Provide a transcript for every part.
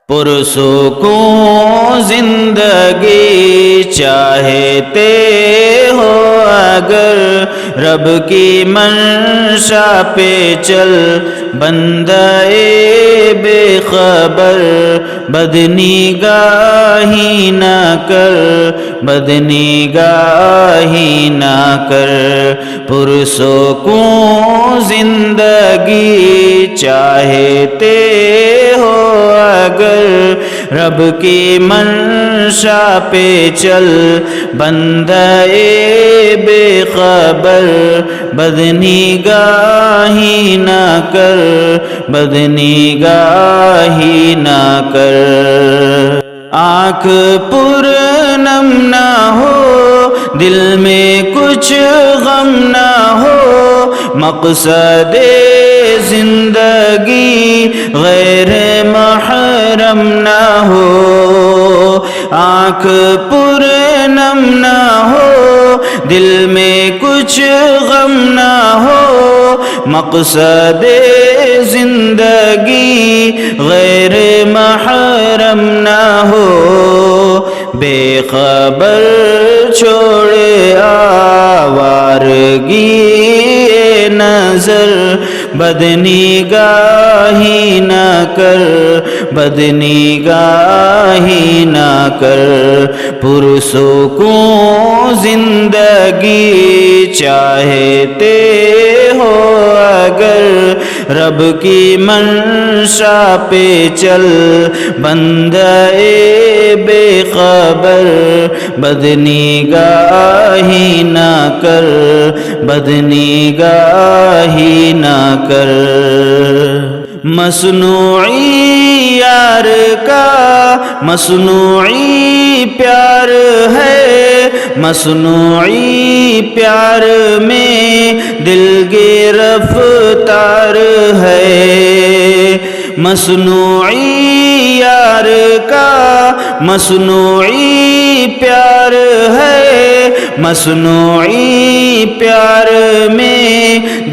پرسکون زندگی چاہتے ہو اگر رب کی منشا پہ چل، بندہ بے خبر بدنگاہی نہ کر، بدنگاہی نہ کر۔ پرسکون زندگی چاہتے ہو اگر رب کی منشا پہ چل، بندہ بے خبر بدنگاہی نہ کر، بدنگاہی نہ کر۔ آنکھ پرنم نہ ہو، دل میں کچھ غم نہ ہو، مقصد زندگی غیر محرم نہ ہو۔ آنکھ پرنم نہ ہو، دل میں کچھ غم نہ ہو، مقصد زندگی غیر محرم نہ ہو۔ بے خبر چھوڑ آوارگی نظر، بدنگاہی نہ کر، بدنگاہی نہ کر۔ پرسکون زندگی چاہتے ہو اگر رب کی منشا پہ چل، بندہ بے خبر بدنگاہی نہ کر، بدنگاہی نہ کر۔ مصنوعی یار کا مصنوعی پیار ہے، مصنوعی پیار میں دل گرفتار ہے۔ مصنوعی یار کا مصنوعی پیار ہے، مصنوعی پیار میں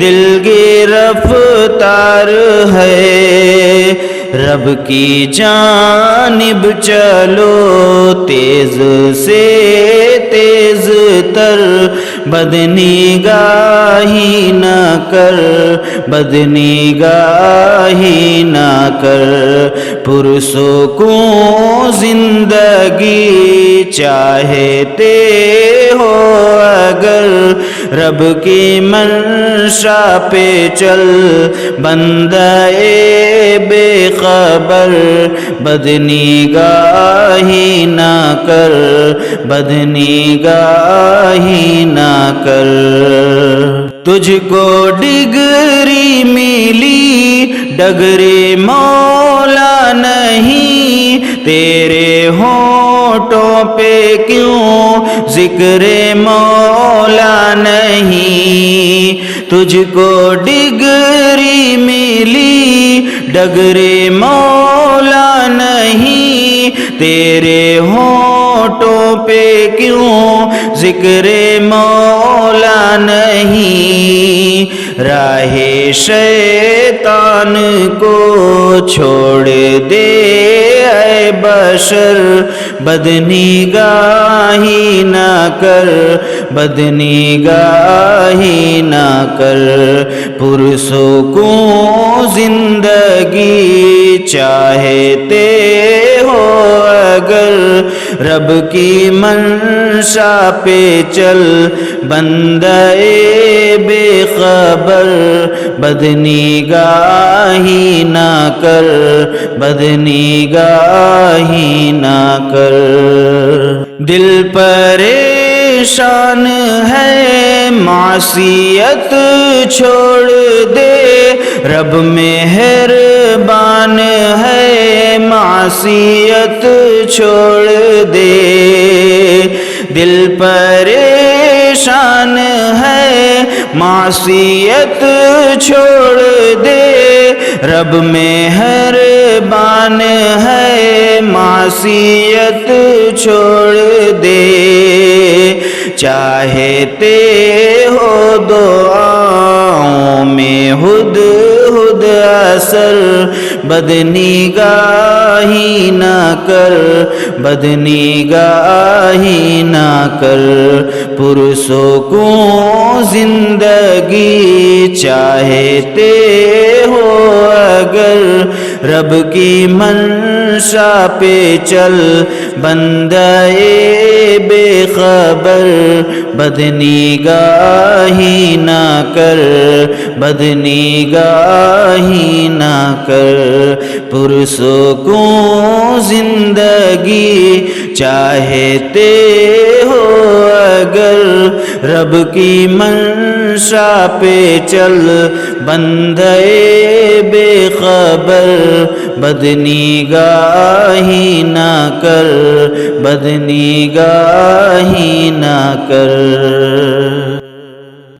دل گرفتار ہے۔ رب کی جانب چلو تیز سے تیز تر، بدنگاہی نہ کر، بدنگاہی نہ کر۔ پرسکون زندگی چاہتے ہو اگر رب کی منشا پہ چل، بندہ بے خبر بدنگاہی نہ کر، بدنگاہی نہ کر۔ تجھ کو ڈگری ملی ڈگری مولا نہیں، تیرے ہونٹوں پہ کیوں ذکر مولا نہیں۔ تجھ کو ڈگری ملی ڈگری مولا نہیں، تیرے ہونٹوں پہ کیوں ذکر مولا نہیں۔ راہ شیطان کو چھوڑ دے اے بشر، بدنگاہی نہ کر، بدنگاہی نہ کر۔ پرسکون زندگی چاہتے ہو اگر رب کی منشا پہ چل، بندہ بے خبر بدنگاہی نہ کر، بدنگاہی نہ کر۔ دل پریشان ہے معصیت چھوڑ دے، رب مہربان ہے معصیت چھوڑ دے۔ دل پریشان ہے معصیت چھوڑ دے، رب مہربان ہے معصیت چھوڑ دے۔ چاہتے ہو دعاؤں میں ہد ہد اثر بدنگاہی نہ کر بدنگاہی نہ کر پرسکون زندگی چاہتے ہو اگر رب کی منشا پہ چل بندے بے خبر بدنگاہی نہ کر بدنگاہی نہ کر پرسکون زندگی چاہتے ہو اگر رب کی منشا پہ چل بندے بے خبر بدنگاہی نہ کر بدنگاہی نہ کر